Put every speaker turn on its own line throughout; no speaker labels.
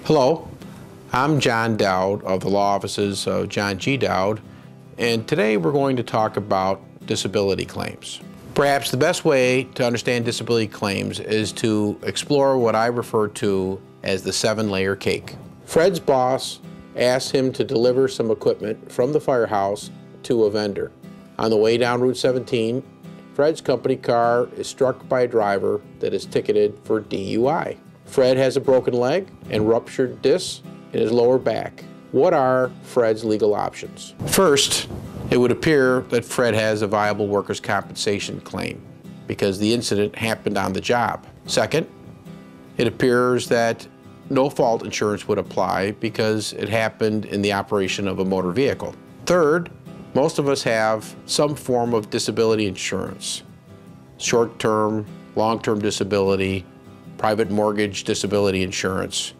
Hello, I'm John Dowd of the law offices of John G. Dowd, and today we're going to talk about disability claims. Perhaps the best way to understand disability claims is to explore what I refer to as the 7-layer cake. Fred's boss asked him to deliver some equipment from the firehouse to a vendor. On the way down Route 17, Fred's company car is struck by a driver that is ticketed for DUI. Fred has a broken leg and ruptured discs in his lower back. What are Fred's legal options? First, it would appear that Fred has a viable workers' compensation claim because the incident happened on the job. Second, it appears that no-fault insurance would apply because it happened in the operation of a motor vehicle. Third, most of us have some form of disability insurance, short-term, long-term disability, private mortgage disability insurance.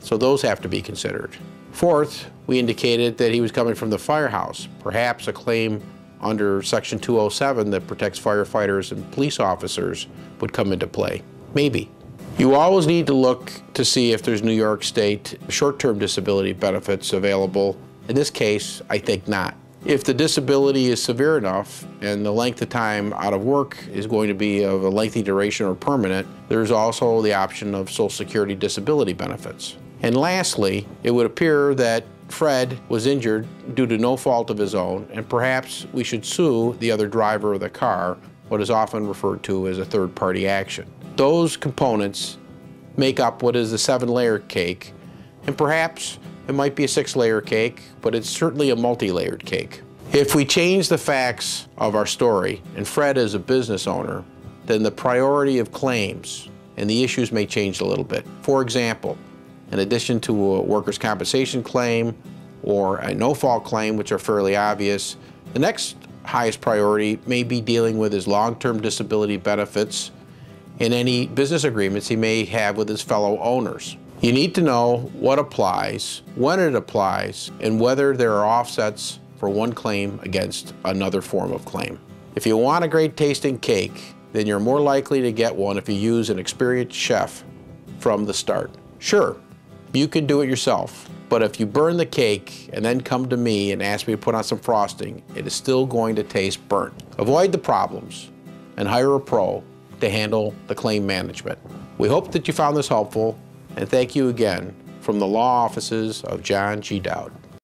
So those have to be considered. Fourth, we indicated that he was coming from the firehouse. Perhaps a claim under Section 207 that protects firefighters and police officers would come into play. Maybe. You always need to look to see if there's New York State short-term disability benefits available. In this case, I think not. If the disability is severe enough and the length of time out of work is going to be of a lengthy duration or permanent, there's also the option of Social Security disability benefits. And lastly, it would appear that Fred was injured due to no fault of his own, and perhaps we should sue the other driver of the car, what is often referred to as a third-party action. Those components make up what is the 7-layer cake, and perhaps it might be a 6-layer cake, but it's certainly a multi-layered cake. If we change the facts of our story, and Fred is a business owner, then the priority of claims and the issues may change a little bit. For example, in addition to a workers' compensation claim or a no-fault claim, which are fairly obvious, the next highest priority may be dealing with his long-term disability benefits and any business agreements he may have with his fellow owners. You need to know what applies, when it applies, and whether there are offsets for one claim against another form of claim. If you want a great tasting cake, then you're more likely to get one if you use an experienced chef from the start. Sure, you can do it yourself, but if you burn the cake and then come to me and ask me to put on some frosting, it is still going to taste burnt. Avoid the problems and hire a pro to handle the claim management. We hope that you found this helpful, and thank you again from the law offices of John G. Dowd.